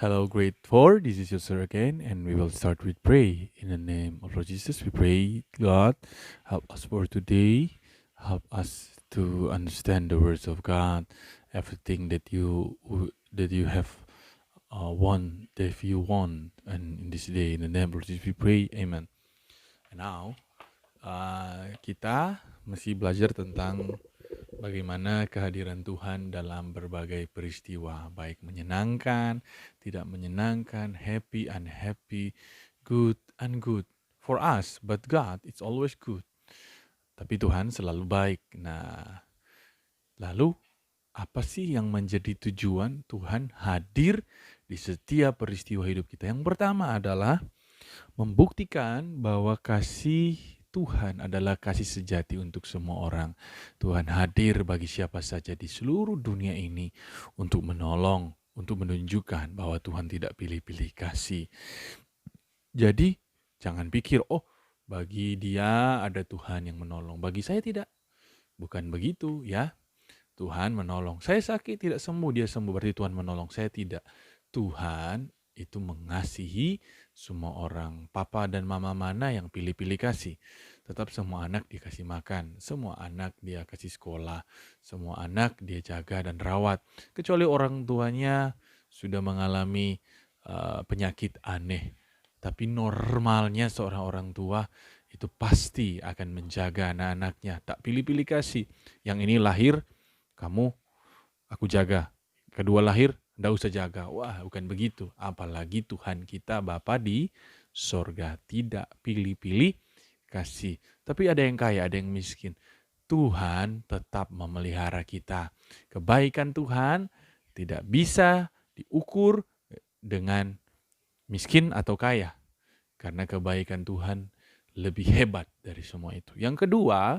Hello, grade 4. This is your sir again, and we will start with pray. In the name of Lord Jesus, we pray, God, help us for today. Help us to understand the words of God, everything that you have that you want, and in this day, in the name of Lord Jesus, we pray. Amen. And now, kita masih belajar tentang bagaimana kehadiran Tuhan dalam berbagai peristiwa, baik menyenangkan, tidak menyenangkan, happy, unhappy, good, ungood. For us, but God, it's always good. Tapi Tuhan selalu baik. Nah, lalu apa sih yang menjadi tujuan Tuhan hadir di setiap peristiwa hidup kita? Yang pertama adalah membuktikan bahwa kasih Tuhan adalah kasih sejati untuk semua orang. Tuhan hadir bagi siapa saja di seluruh dunia ini untuk menolong, untuk menunjukkan bahwa Tuhan tidak pilih-pilih kasih. Jadi, jangan pikir, oh, bagi dia ada Tuhan yang menolong, bagi saya tidak. Bukan begitu ya. Tuhan menolong. Saya sakit tidak sembuh, dia sembuh, berarti Tuhan menolong. Saya tidak. Tuhan itu mengasihi semua orang. Papa dan mama mana yang pilih-pilih kasih? Tetap semua anak dikasih makan, semua anak dia kasih sekolah, semua anak dia jaga dan rawat. Kecuali orang tuanya sudah mengalami penyakit aneh. Tapi normalnya seorang orang tua itu pasti akan menjaga anak-anaknya. Tak pilih-pilih kasih. Yang ini lahir, kamu aku jaga. Kedua lahir, ndak usah jaga. Wah, bukan begitu. Apalagi Tuhan kita Bapa di sorga. Tidak pilih-pilih kasih. Tapi ada yang kaya, ada yang miskin. Tuhan tetap memelihara kita. Kebaikan Tuhan tidak bisa diukur dengan miskin atau kaya. Karena kebaikan Tuhan lebih hebat dari semua itu. Yang kedua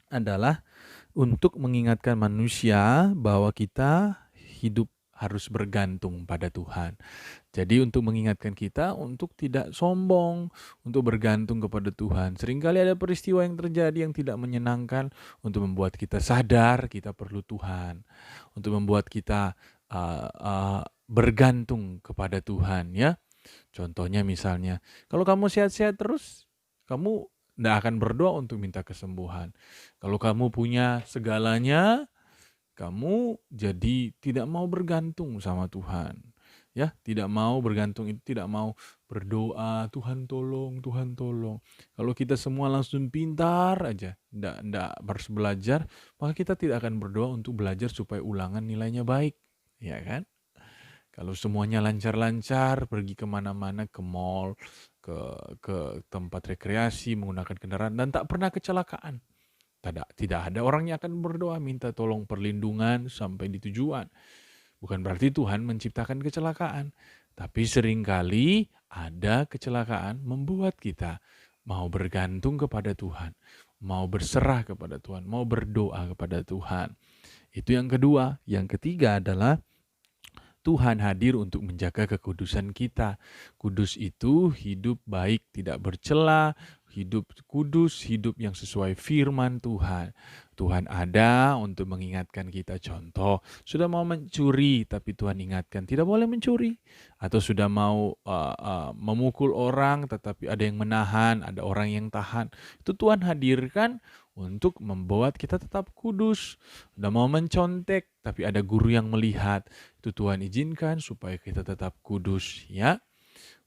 adalah untuk mengingatkan manusia bahwa kita hidup harus bergantung pada Tuhan. Jadi untuk mengingatkan kita untuk tidak sombong, untuk bergantung kepada Tuhan. Seringkali ada peristiwa yang terjadi yang tidak menyenangkan untuk membuat kita sadar kita perlu Tuhan. Untuk membuat kita bergantung kepada Tuhan ya. Contohnya misalnya, kalau kamu sehat-sehat terus, kamu tidak akan berdoa untuk minta kesembuhan. Kalau kamu punya segalanya, kamu jadi tidak mau bergantung sama Tuhan. Ya, tidak mau bergantung itu tidak mau berdoa, Tuhan tolong, Tuhan tolong. Kalau kita semua langsung pintar aja, tidak harus belajar, maka kita tidak akan berdoa untuk belajar supaya ulangan nilainya baik. Ya kan? Kalau semuanya lancar-lancar, pergi kemana-mana, ke mall, ke tempat rekreasi, menggunakan kendaraan, dan tak pernah kecelakaan. Tidak ada orang yang akan berdoa minta tolong perlindungan sampai di tujuan. Bukan berarti Tuhan menciptakan kecelakaan. Tapi seringkali ada kecelakaan membuat kita mau bergantung kepada Tuhan. Mau berserah kepada Tuhan. Mau berdoa kepada Tuhan. Itu yang kedua. Yang ketiga adalah Tuhan hadir untuk menjaga kekudusan kita. Kudus itu hidup baik, tidak bercela, hidup kudus, hidup yang sesuai firman Tuhan. Tuhan ada untuk mengingatkan kita. Contoh, sudah mau mencuri, tapi Tuhan ingatkan tidak boleh mencuri. Atau sudah mau memukul orang, tetapi ada yang menahan, ada orang yang tahan. Itu Tuhan hadirkan untuk membuat kita tetap kudus. Udah mau mencontek, tapi ada guru yang melihat. Itu Tuhan izinkan supaya kita tetap kudus ya.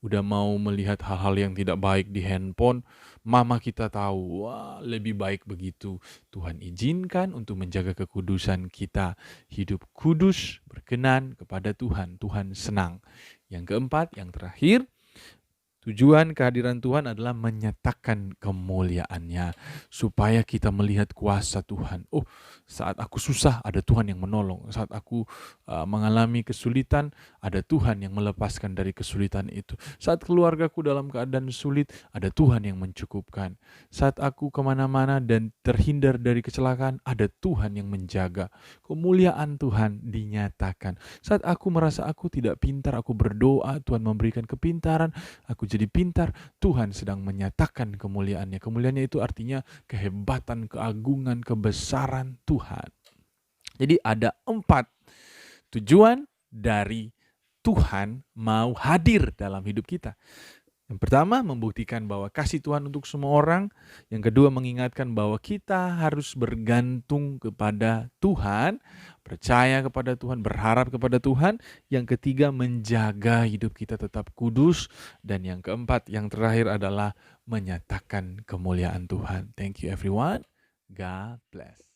Udah mau melihat hal-hal yang tidak baik di handphone, mama kita tahu, wah lebih baik begitu. Tuhan izinkan untuk menjaga kekudusan kita. Hidup kudus, berkenan kepada Tuhan. Tuhan senang. Yang keempat, yang terakhir, tujuan kehadiran Tuhan adalah menyatakan kemuliaannya. Supaya kita melihat kuasa Tuhan. Oh, saat aku susah ada Tuhan yang menolong. Saat aku mengalami kesulitan ada Tuhan yang melepaskan dari kesulitan itu. Saat keluargaku dalam keadaan sulit ada Tuhan yang mencukupkan. Saat aku kemana-mana dan terhindar dari kecelakaan ada Tuhan yang menjaga. Kemuliaan Tuhan dinyatakan. Saat aku merasa aku tidak pintar, aku berdoa, Tuhan memberikan kepintaran, aku jadi pintar, Tuhan sedang menyatakan kemuliaannya. Kemuliaannya itu artinya kehebatan, keagungan, kebesaran Tuhan. Jadi ada 4 tujuan dari Tuhan mau hadir dalam hidup kita. Yang pertama, membuktikan bahwa kasih Tuhan untuk semua orang. Yang kedua, mengingatkan bahwa kita harus bergantung kepada Tuhan, percaya kepada Tuhan, berharap kepada Tuhan. Yang ketiga, menjaga hidup kita tetap kudus. Dan yang keempat, yang terakhir adalah menyatakan kemuliaan Tuhan. Thank you everyone. God bless.